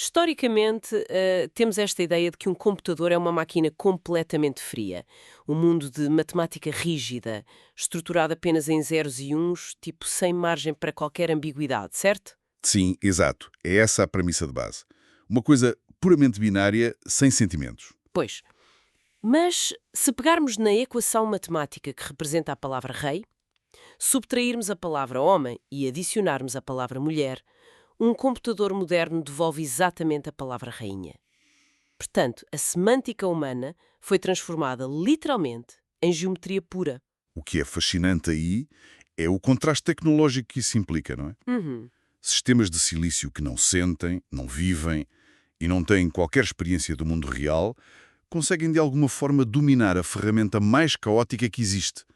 Historicamente, temos esta ideia de que um computador é uma máquina completamente fria. Um mundo de matemática rígida, estruturado apenas em zeros e uns, tipo sem margem para qualquer ambiguidade, certo? Sim, exato. É essa a premissa de base. Uma coisa puramente binária, sem sentimentos. Pois. Mas, se pegarmos na equação matemática que representa a palavra rei, subtrairmos a palavra homem e adicionarmos a palavra mulher, um computador moderno devolve exatamente a palavra rainha. Portanto, a semântica humana foi transformada literalmente em geometria pura. O que é fascinante aí é o contraste tecnológico que isso implica, não é? Uhum. Sistemas de silício que não sentem, não vivem e não têm qualquer experiência do mundo real conseguem de alguma forma dominar a ferramenta mais caótica que existe,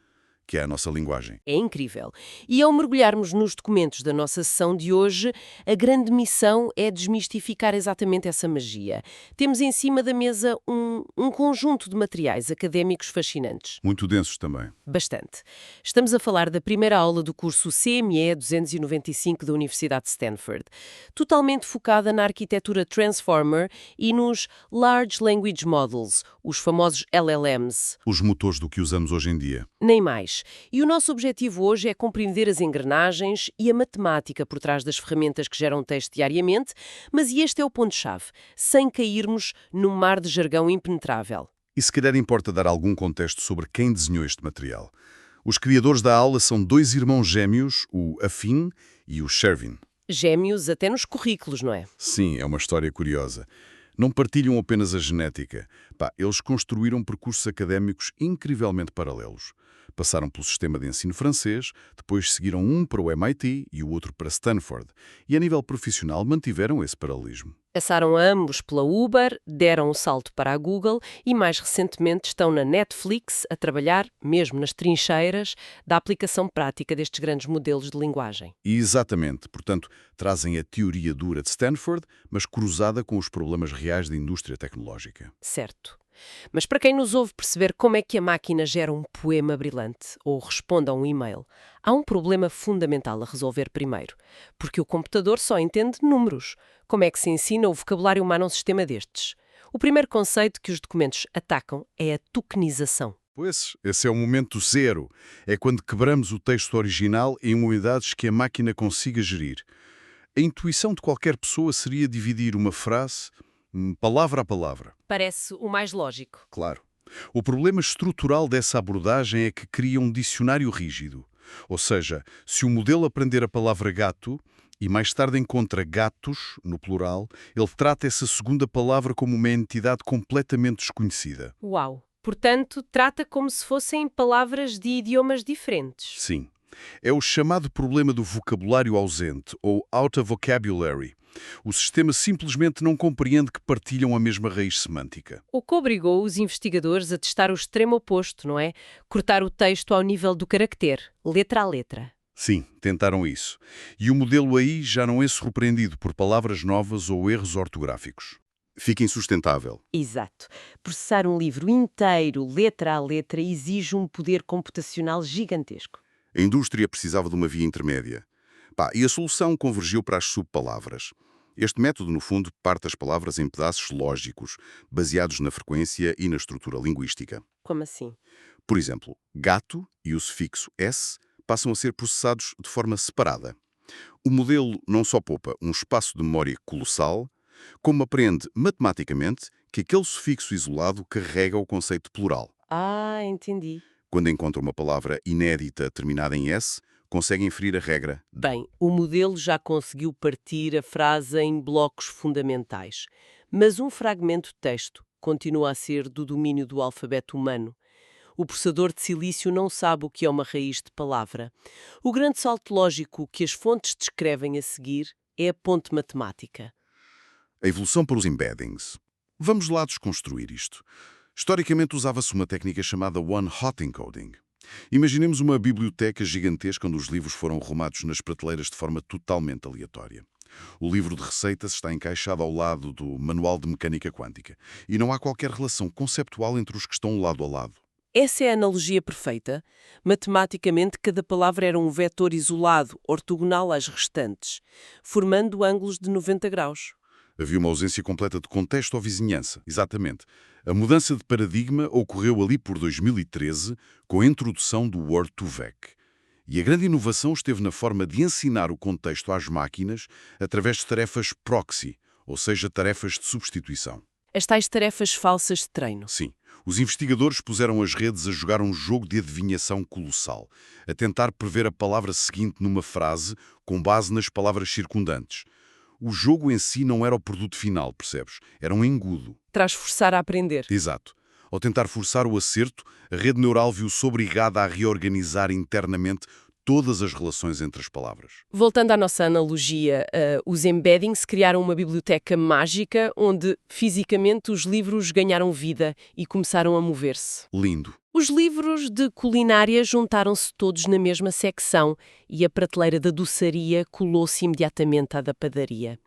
que é a nossa linguagem. É incrível. E ao mergulharmos nos documentos da nossa sessão de hoje, a grande missão é desmistificar exatamente essa magia. Temos em cima da mesa um conjunto de materiais académicos fascinantes. Muito densos também. Bastante. Estamos a falar da primeira aula do curso CME 295 da Universidade de Stanford, totalmente focada na arquitetura Transformer e nos Large Language Models, os famosos LLMs. Os motores do que usamos hoje em dia. Nem mais. E o nosso objetivo hoje é compreender as engrenagens e a matemática por trás das ferramentas que geram texto diariamente, mas este é o ponto-chave, sem cairmos num mar de jargão impenetrável. E se calhar importa dar algum contexto sobre quem desenhou este material. Os criadores da aula são dois irmãos gêmeos, o Affin e o Shervin. Gêmeos até nos currículos, não é? Sim, é uma história curiosa. Não partilham apenas a genética. Eles construíram percursos académicos incrivelmente paralelos. Passaram pelo sistema de ensino francês, depois seguiram um para o MIT e o outro para Stanford. E a nível profissional mantiveram esse paralelismo. Passaram ambos pela Uber, deram um salto para a Google e mais recentemente estão na Netflix a trabalhar, mesmo nas trincheiras, da aplicação prática destes grandes modelos de linguagem. E exatamente, portanto, trazem a teoria dura de Stanford, mas cruzada com os problemas reais da indústria tecnológica. Certo. Mas para quem nos ouve perceber como é que a máquina gera um poema brilhante ou responde a um e-mail, há um problema fundamental a resolver primeiro, porque o computador só entende números. Como é que se ensina o vocabulário humano a um sistema destes? O primeiro conceito que os documentos atacam é a tokenização. Pois, esse é o momento zero. É quando quebramos o texto original em unidades que a máquina consiga gerir. A intuição de qualquer pessoa seria dividir uma frase, palavra a palavra. Parece o mais lógico. Claro. O problema estrutural dessa abordagem é que cria um dicionário rígido. Ou seja, se o modelo aprender a palavra gato e mais tarde encontra gatos, no plural, ele trata essa segunda palavra como uma entidade completamente desconhecida. Uau! Portanto, trata como se fossem palavras de idiomas diferentes. Sim. É o chamado problema do vocabulário ausente, ou out of vocabulary. O sistema simplesmente não compreende que partilham a mesma raiz semântica. O que obrigou os investigadores a testar o extremo oposto, não é? Cortar o texto ao nível do caractere, letra a letra. Sim, tentaram isso. E o modelo aí já não é surpreendido por palavras novas ou erros ortográficos. Fica insustentável. Exato. Processar um livro inteiro, letra a letra, exige um poder computacional gigantesco. A indústria precisava de uma via intermédia. E a solução convergiu para as subpalavras. Este método, no fundo, parte as palavras em pedaços lógicos, baseados na frequência e na estrutura linguística. Como assim? Por exemplo, gato e o sufixo s passam a ser processados de forma separada. O modelo não só poupa um espaço de memória colossal, como aprende matematicamente que aquele sufixo isolado carrega o conceito plural. Ah, entendi. Quando encontra uma palavra inédita terminada em s, consegue inferir a regra. Bem, o modelo já conseguiu partir a frase em blocos fundamentais, mas um fragmento de texto continua a ser do domínio do alfabeto humano. O processador de silício não sabe o que é uma raiz de palavra. O grande salto lógico que as fontes descrevem a seguir é a ponte matemática. A evolução para os embeddings. Vamos lá desconstruir isto. Historicamente usava-se uma técnica chamada one-hot encoding. Imaginemos uma biblioteca gigantesca onde os livros foram arrumados nas prateleiras de forma totalmente aleatória. O livro de receitas está encaixado ao lado do manual de mecânica quântica e não há qualquer relação conceptual entre os que estão lado a lado. Essa é a analogia perfeita. Matematicamente, cada palavra era um vetor isolado, ortogonal às restantes, formando ângulos de 90 graus. Havia uma ausência completa de contexto ou vizinhança, exatamente. A mudança de paradigma ocorreu ali por 2013, com a introdução do Word2Vec. E a grande inovação esteve na forma de ensinar o contexto às máquinas através de tarefas proxy, ou seja, tarefas de substituição. As tais tarefas falsas de treino. Sim, os investigadores puseram as redes a jogar um jogo de adivinhação colossal, a tentar prever a palavra seguinte numa frase com base nas palavras circundantes. O jogo em si não era o produto final, percebes? Era um engodo. Traz forçar a aprender. Exato. Ao tentar forçar o acerto, a rede neural viu-se obrigada a reorganizar internamente todas as relações entre as palavras. Voltando à nossa analogia, os embeddings criaram uma biblioteca mágica onde, fisicamente, os livros ganharam vida e começaram a mover-se. Lindo. Os livros de culinária juntaram-se todos na mesma secção e a prateleira da doçaria colou-se imediatamente à da padaria.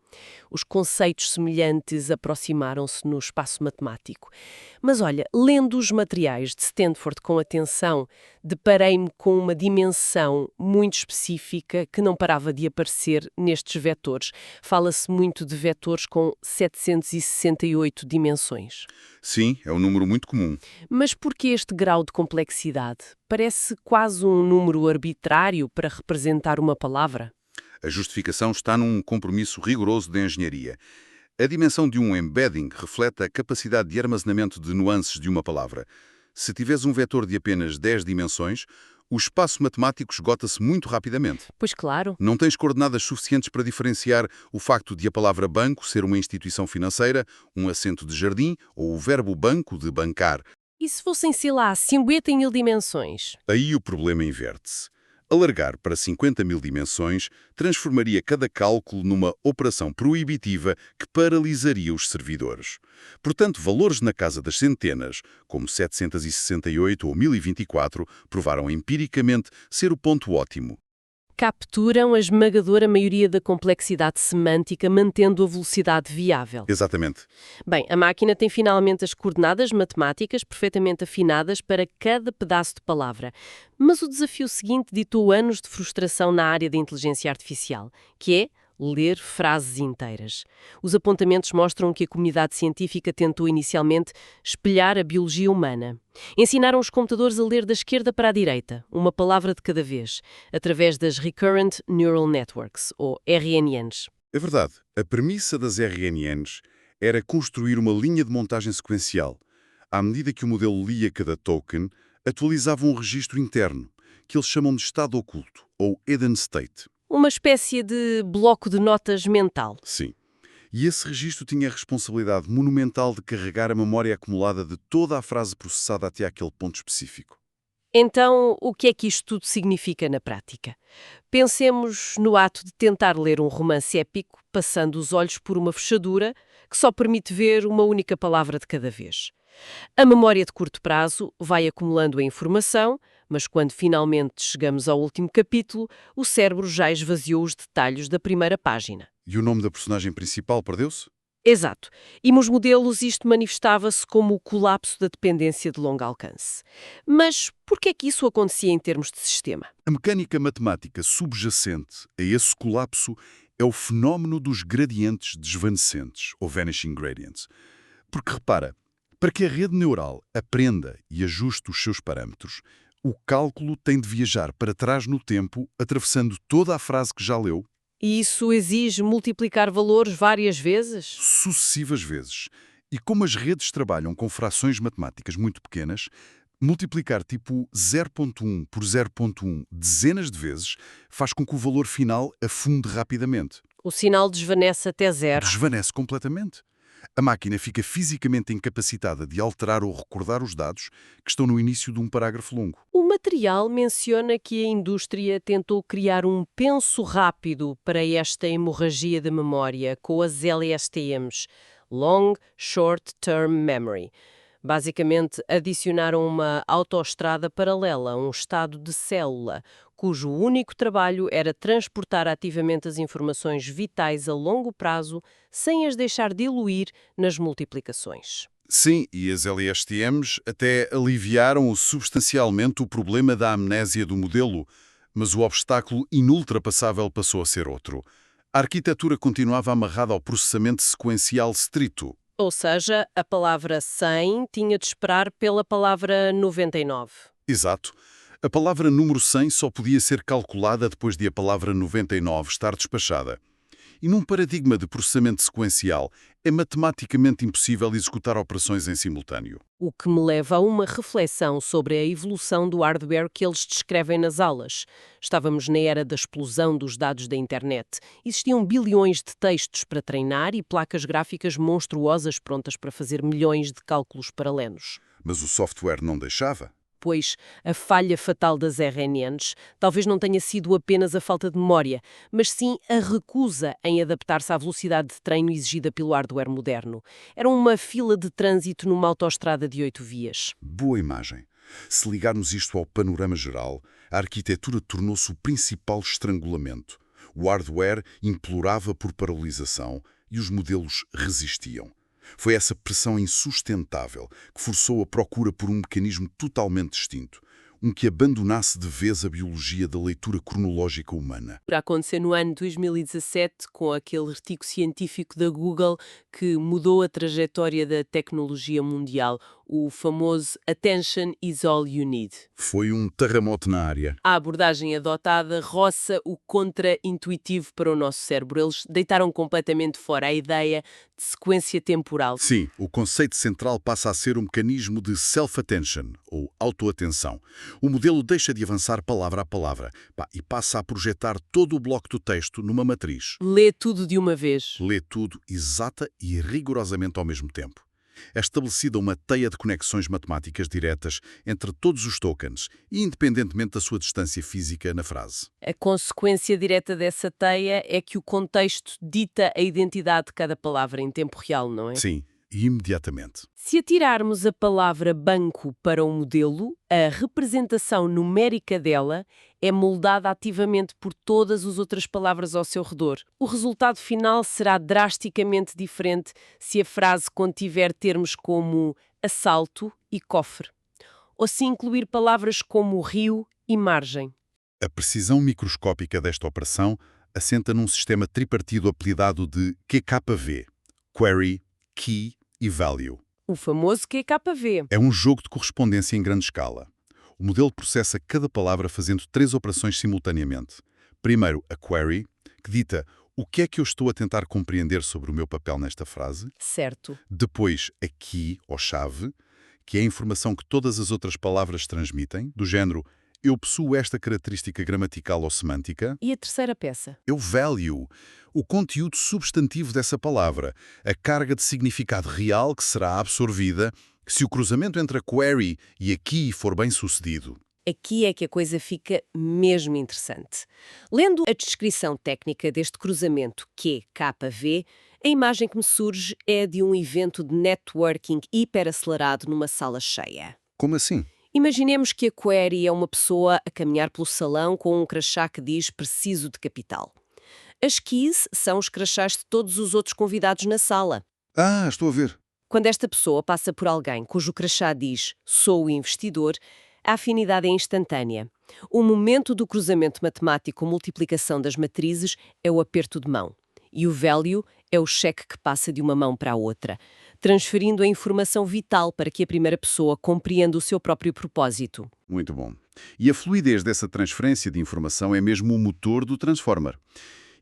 Os conceitos semelhantes aproximaram-se no espaço matemático. Mas olha, lendo os materiais de Stanford com atenção, deparei-me com uma dimensão muito específica que não parava de aparecer nestes vetores. Fala-se muito de vetores com 768 dimensões. Sim, é um número muito comum. Mas por que este grau de complexidade? Parece quase um número arbitrário para representar uma palavra. A justificação está num compromisso rigoroso de engenharia. A dimensão de um embedding reflete a capacidade de armazenamento de nuances de uma palavra. Se tiveres um vetor de apenas 10 dimensões, o espaço matemático esgota-se muito rapidamente. Pois claro. Não tens coordenadas suficientes para diferenciar o facto de a palavra banco ser uma instituição financeira, um assento de jardim ou o verbo banco de bancar. E se fossem, sei lá, 50 mil dimensões? Aí o problema inverte-se. Alargar para 50 mil dimensões transformaria cada cálculo numa operação proibitiva que paralisaria os servidores. Portanto, valores na casa das centenas, como 768 ou 1024, provaram empiricamente ser o ponto ótimo. Capturam a esmagadora maioria da complexidade semântica, mantendo a velocidade viável. Exatamente. Bem, a máquina tem finalmente as coordenadas matemáticas perfeitamente afinadas para cada pedaço de palavra. Mas o desafio seguinte ditou anos de frustração na área da inteligência artificial, que é ler frases inteiras. Os apontamentos mostram que a comunidade científica tentou inicialmente espelhar a biologia humana. Ensinaram os computadores a ler da esquerda para a direita, uma palavra de cada vez, através das Recurrent Neural Networks, ou RNNs. É verdade. A premissa das RNNs era construir uma linha de montagem sequencial. À medida que o modelo lia cada token, atualizava um registro interno, que eles chamam de estado oculto, ou hidden state. Uma espécie de bloco de notas mental. Sim. E esse registro tinha a responsabilidade monumental de carregar a memória acumulada de toda a frase processada até aquele ponto específico. Então, o que é que isto tudo significa na prática? Pensemos no ato de tentar ler um romance épico, passando os olhos por uma fechadura que só permite ver uma única palavra de cada vez. A memória de curto prazo vai acumulando a informação, mas quando finalmente chegamos ao último capítulo, o cérebro já esvaziou os detalhes da primeira página. E o nome da personagem principal perdeu-se? Exato. E nos modelos isto manifestava-se como o colapso da dependência de longo alcance. Mas por que é que isso acontecia em termos de sistema? A mecânica matemática subjacente a esse colapso é o fenómeno dos gradientes desvanecentes, ou vanishing gradients. Porque, repara, para que a rede neural aprenda e ajuste os seus parâmetros, o cálculo tem de viajar para trás no tempo, atravessando toda a frase que já leu, E isso exige multiplicar valores várias vezes? sucessivas vezes. E como as redes trabalham com frações matemáticas muito pequenas, multiplicar tipo 0.1 por 0.1 dezenas de vezes faz com que o valor final afunde rapidamente. O sinal desvanece até zero. Desvanece completamente. A máquina fica fisicamente incapacitada de alterar ou recordar os dados que estão no início de um parágrafo longo. O material menciona que a indústria tentou criar um penso rápido para esta hemorragia de memória com as LSTMs, Long Short Term Memory. Basicamente, adicionaram uma autoestrada paralela a um estado de célula, cujo único trabalho era transportar ativamente as informações vitais a longo prazo sem as deixar diluir nas multiplicações. Sim, e as LSTMs até aliviaram substancialmente o problema da amnésia do modelo, mas o obstáculo inultrapassável passou a ser outro: A arquitetura continuava amarrada ao processamento sequencial estrito. Ou seja, a palavra 100 tinha de esperar pela palavra 99. Exato. A palavra número 100 só podia ser calculada depois de a palavra 99 estar despachada. E num paradigma de processamento sequencial, é matematicamente impossível executar operações em simultâneo. O que me leva a uma reflexão sobre a evolução do hardware que eles descrevem nas aulas. Estávamos na era da explosão dos dados da internet. Existiam bilhões de textos para treinar e placas gráficas monstruosas prontas para fazer milhões de cálculos paralelos. Mas o software não deixava. Pois a falha fatal das RNNs talvez não tenha sido apenas a falta de memória, mas sim a recusa em adaptar-se à velocidade de treino exigida pelo hardware moderno. Era uma fila de trânsito numa autoestrada de 8 vias. Boa imagem. Se ligarmos isto ao panorama geral, a arquitetura tornou-se o principal estrangulamento. O hardware implorava por paralisação e os modelos resistiam. Foi essa pressão insustentável que forçou a procura por um mecanismo totalmente distinto, um que abandonasse de vez a biologia da leitura cronológica humana. Para acontecer no ano 2017, com aquele artigo científico da Google que mudou a trajetória da tecnologia mundial, o famoso Attention is all you need. Foi um terremoto na área. A abordagem adotada roça o contra-intuitivo para o nosso cérebro. Eles deitaram completamente fora a ideia de sequência temporal. Sim, o conceito central passa a ser um mecanismo de self-attention, ou autoatenção. O modelo deixa de avançar palavra a palavra e passa a projetar todo o bloco do texto numa matriz. Lê tudo de uma vez. Lê tudo exata e rigorosamente ao mesmo tempo. É estabelecida uma teia de conexões matemáticas diretas entre todos os tokens, independentemente da sua distância física na frase. A consequência direta dessa teia é que o contexto dita a identidade de cada palavra em tempo real, não é? Sim, imediatamente. Se atirarmos a palavra banco para o modelo, a representação numérica dela é moldada ativamente por todas as outras palavras ao seu redor. O resultado final será drasticamente diferente se a frase contiver termos como assalto e cofre, ou se incluir palavras como rio e margem. A precisão microscópica desta operação assenta num sistema tripartido apelidado de QKV, Query, Key e Value. O famoso QKV. É um jogo de correspondência em grande escala. O modelo processa cada palavra fazendo 3 operações simultaneamente. Primeiro, a query, que dita o que é que eu estou a tentar compreender sobre o meu papel nesta frase. Certo. Depois, a key, ou chave, que é a informação que todas as outras palavras transmitem, do género eu possuo esta característica gramatical ou semântica. E a terceira peça? Eu value, o conteúdo substantivo dessa palavra, a carga de significado real que será absorvida se o cruzamento entre a query e a key for bem sucedido. Aqui é que a coisa fica mesmo interessante. Lendo a descrição técnica deste cruzamento QKV, a imagem que me surge é a de um evento de networking hiperacelerado numa sala cheia. Como assim? Imaginemos que a query é uma pessoa a caminhar pelo salão com um crachá que diz preciso de capital. As keys são os crachás de todos os outros convidados na sala. Ah, estou a ver. Quando esta pessoa passa por alguém cujo crachá diz sou o investidor, a afinidade é instantânea. O momento do cruzamento matemático ou multiplicação das matrizes é o aperto de mão. E o value é o cheque que passa de uma mão para a outra, transferindo a informação vital para que a primeira pessoa compreenda o seu próprio propósito. Muito bom. E a fluidez dessa transferência de informação é mesmo o motor do Transformer.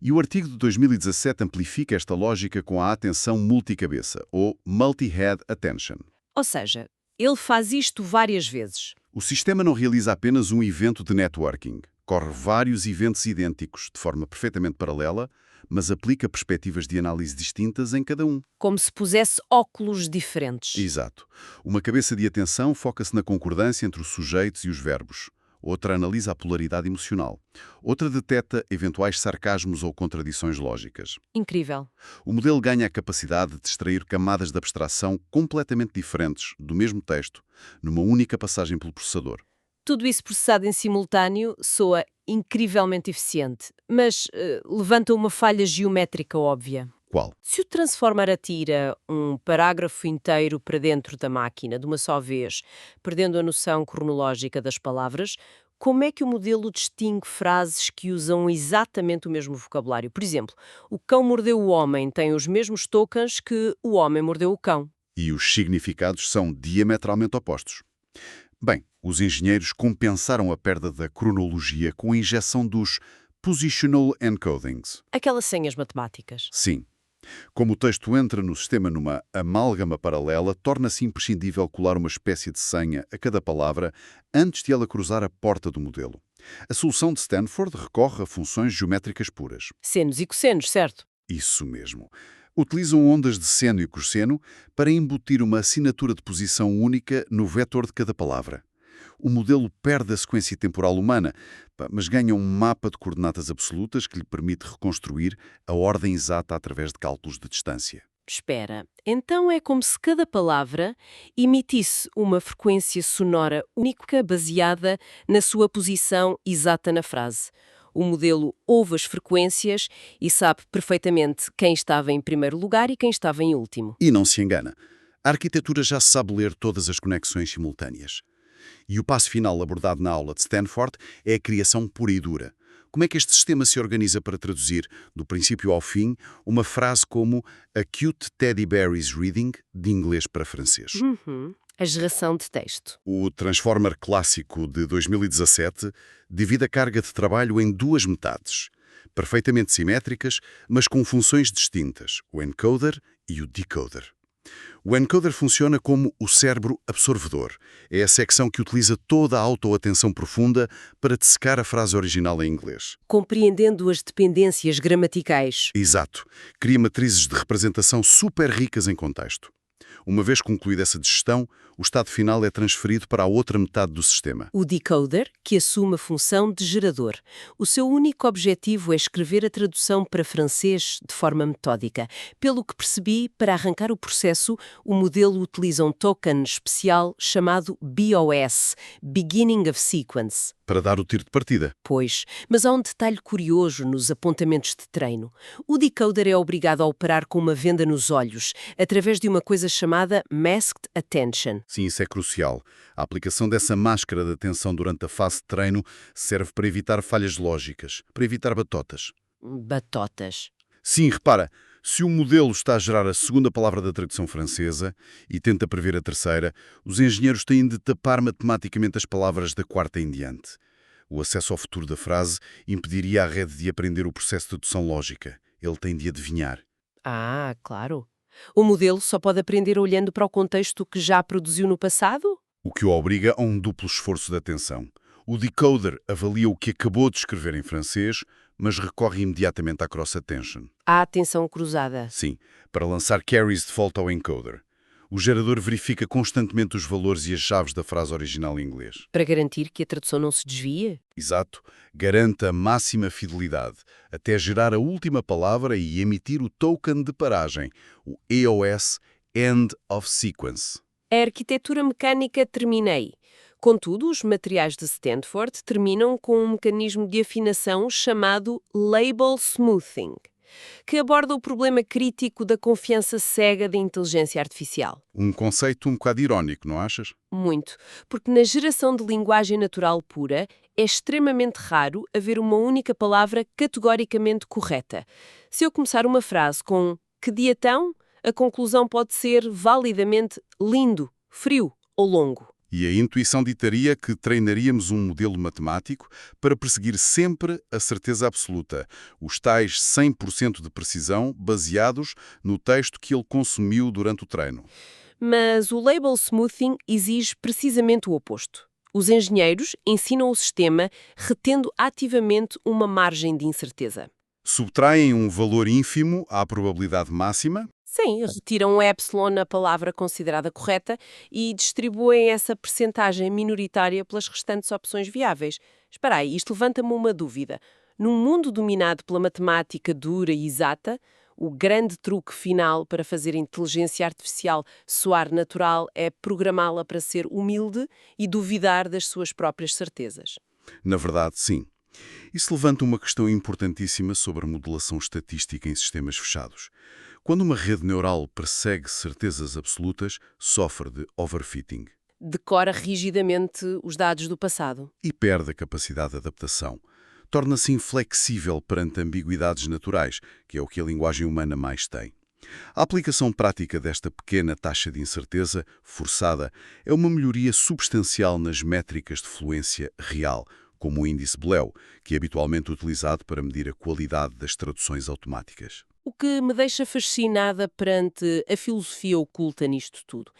E o artigo de 2017 amplifica esta lógica com a atenção multicabeça, ou Multi-Head Attention. Ou seja, ele faz isto várias vezes. O sistema não realiza apenas um evento de networking. Corre vários eventos idênticos, de forma perfeitamente paralela, mas aplica perspectivas de análise distintas em cada um. Como se pusesse óculos diferentes. Exato. Uma cabeça de atenção foca-se na concordância entre os sujeitos e os verbos. Outra analisa a polaridade emocional. Outra detecta eventuais sarcasmos ou contradições lógicas. Incrível. O modelo ganha a capacidade de extrair camadas de abstração completamente diferentes do mesmo texto, numa única passagem pelo processador. Tudo isso processado em simultâneo soa incrivelmente eficiente, mas levanta uma falha geométrica óbvia. Qual? Se o Transformer atira um parágrafo inteiro para dentro da máquina de uma só vez, perdendo a noção cronológica das palavras, Como é que o modelo distingue frases que usam exatamente o mesmo vocabulário? Por exemplo, o cão mordeu o homem tem os mesmos tokens que o homem mordeu o cão. E os significados são diametralmente opostos. Bem, os engenheiros compensaram a perda da cronologia com a injeção dos Positional Encodings. Aquelas senhas matemáticas. Sim. Como o texto entra no sistema numa amálgama paralela, torna-se imprescindível colar uma espécie de senha a cada palavra antes de ela cruzar a porta do modelo. A solução de Stanford recorre a funções geométricas puras. Senos e cossenos, certo? Isso mesmo. Utilizam ondas de seno e cosseno para embutir uma assinatura de posição única no vetor de cada palavra. O modelo perde a sequência temporal humana, mas ganha um mapa de coordenadas absolutas que lhe permite reconstruir a ordem exata através de cálculos de distância. Espera, então é como se cada palavra emitisse uma frequência sonora única baseada na sua posição exata na frase. O modelo ouve as frequências e sabe perfeitamente quem estava em primeiro lugar e quem estava em último. E não se engana, a arquitetura já sabe ler todas as conexões simultâneas. E o passo final abordado na aula de Stanford é a criação pura e dura. Como é que este sistema se organiza para traduzir, do princípio ao fim, uma frase como "A cute teddy bear is reading", de inglês para francês? A geração de texto. O Transformer clássico de 2017 divide a carga de trabalho em duas metades, perfeitamente simétricas, mas com funções distintas, o encoder e o decoder. O encoder funciona como o cérebro absorvedor. É a secção que utiliza toda a autoatenção profunda para dissecar a frase original em inglês. Compreendendo as dependências gramaticais. Exato. Cria matrizes de representação super ricas em contexto. Uma vez concluída essa digestão, o estado final é transferido para a outra metade do sistema. O decoder, que assume a função de gerador. O seu único objetivo é escrever a tradução para francês de forma metódica. Pelo que percebi, para arrancar o processo, o modelo utiliza um token especial chamado BOS, Beginning of Sequence. Para dar o tiro de partida. Pois, mas há um detalhe curioso nos apontamentos de treino. O decoder é obrigado a operar com uma venda nos olhos, através de uma coisa chamada Masked Attention. Sim, isso é crucial. A aplicação dessa máscara de atenção durante a fase de treino serve para evitar falhas lógicas, para evitar batotas. Batotas. Sim, repara, se o modelo está a gerar a segunda palavra da tradução francesa e tenta prever a terceira, os engenheiros têm de tapar matematicamente as palavras da quarta em diante. O acesso ao futuro da frase impediria à rede de aprender o processo de dedução lógica. Ele tem de adivinhar. Ah, claro. O modelo só pode aprender olhando para o contexto que já produziu no passado? O que o obriga a um duplo esforço de atenção. O decoder avalia o que acabou de escrever em francês, mas recorre imediatamente à cross-attention. Há atenção cruzada. Sim, para lançar carries de volta ao encoder. O gerador verifica constantemente os valores e as chaves da frase original em inglês. Para garantir que a tradução não se desvie? Exato. Garante a máxima fidelidade, até gerar a última palavra e emitir o token de paragem, o EOS, End of Sequence. A arquitetura mecânica terminei. Contudo, os materiais de Stanford terminam com um mecanismo de afinação chamado Label Smoothing, que aborda o problema crítico da confiança cega da inteligência artificial. Um conceito um bocado irónico, não achas? Muito, porque na geração de linguagem natural pura é extremamente raro haver uma única palavra categoricamente correta. Se eu começar uma frase com "que dia tão?", a conclusão pode ser validamente lindo, frio ou longo. E a intuição ditaria que treinaríamos um modelo matemático para perseguir sempre a certeza absoluta, os tais 100% de precisão baseados no texto que ele consumiu durante o treino. Mas o label smoothing exige precisamente o oposto. Os engenheiros ensinam o sistema retendo ativamente uma margem de incerteza. Subtraem um valor ínfimo à probabilidade máxima. Sim, retiram o epsilon na palavra considerada correta e distribuem essa percentagem minoritária pelas restantes opções viáveis. Espera aí, isto levanta-me uma dúvida. Num mundo dominado pela matemática dura e exata, o grande truque final para fazer a inteligência artificial soar natural é programá-la para ser humilde e duvidar das suas próprias certezas. Na verdade, sim. Isso levanta uma questão importantíssima sobre a modelação estatística em sistemas fechados. Quando uma rede neural persegue certezas absolutas, sofre de overfitting. decora rigidamente os dados do passado. E perde a capacidade de adaptação. Torna-se inflexível perante ambiguidades naturais, que é o que a linguagem humana mais tem. A aplicação prática desta pequena taxa de incerteza, forçada, é uma melhoria substancial nas métricas de fluência real, como o índice Bleu, que é habitualmente utilizado para medir a qualidade das traduções automáticas. O que me deixa fascinada perante a filosofia oculta nisto tudo.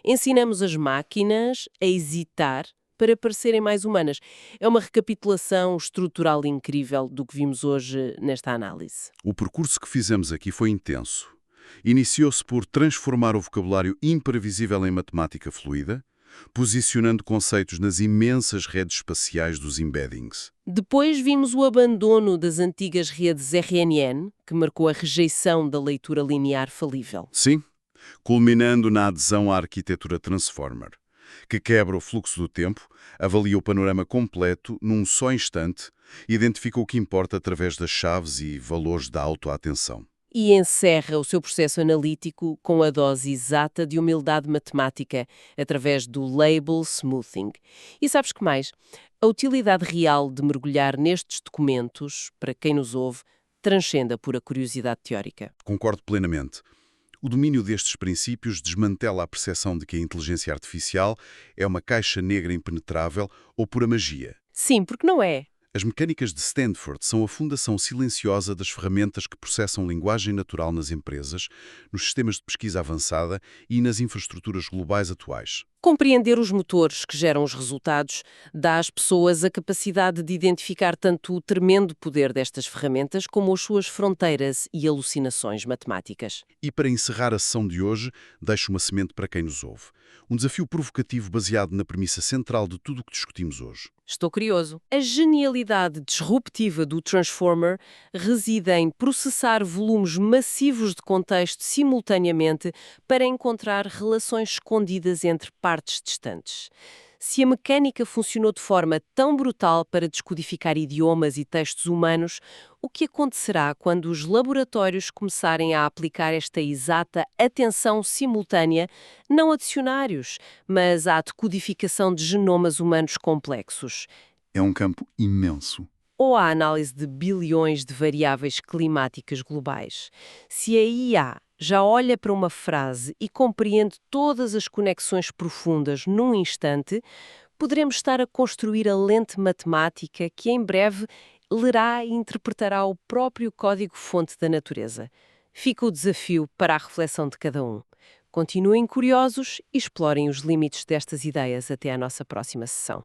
Ensinamos as máquinas a hesitar para parecerem mais humanas. É uma recapitulação estrutural incrível do que vimos hoje nesta análise. O percurso que fizemos aqui foi intenso. Iniciou-se por transformar o vocabulário imprevisível em matemática fluida, posicionando conceitos nas imensas redes espaciais dos embeddings. Depois vimos o abandono das antigas redes RNN, que marcou a rejeição da leitura linear falível. Sim, culminando na adesão à arquitetura Transformer, que quebra o fluxo do tempo, avalia o panorama completo num só instante e identifica o que importa através das chaves e valores da autoatenção. E encerra o seu processo analítico com a dose exata de humildade matemática, através do label smoothing. E sabes que mais? A utilidade real de mergulhar nestes documentos, para quem nos ouve, transcende a pura curiosidade teórica. Concordo plenamente. O domínio destes princípios desmantela a percepção de que a inteligência artificial é uma caixa negra impenetrável ou pura magia. Sim, porque não é. As mecânicas de Stanford são a fundação silenciosa das ferramentas que processam linguagem natural nas empresas, nos sistemas de pesquisa avançada e nas infraestruturas globais atuais. Compreender os motores que geram os resultados dá às pessoas a capacidade de identificar tanto o tremendo poder destas ferramentas como as suas fronteiras e alucinações matemáticas. E para encerrar a sessão de hoje, deixo uma semente para quem nos ouve. Um desafio provocativo baseado na premissa central de tudo o que discutimos hoje. Estou curioso. A genialidade disruptiva do Transformer reside em processar volumes massivos de contexto simultaneamente para encontrar relações escondidas entre partes distantes. Se a mecânica funcionou de forma tão brutal para descodificar idiomas e textos humanos, o que acontecerá quando os laboratórios começarem a aplicar esta exata atenção simultânea, não a dicionários, mas à decodificação de genomas humanos complexos? É um campo imenso. Ou à análise de bilhões de variáveis climáticas globais? Se a IA já olha para uma frase e compreende todas as conexões profundas num instante, poderemos estar a construir a lente matemática que em breve lerá e interpretará o próprio código-fonte da natureza. Fica o desafio para a reflexão de cada um. Continuem curiosos e explorem os limites destas ideias até à nossa próxima sessão.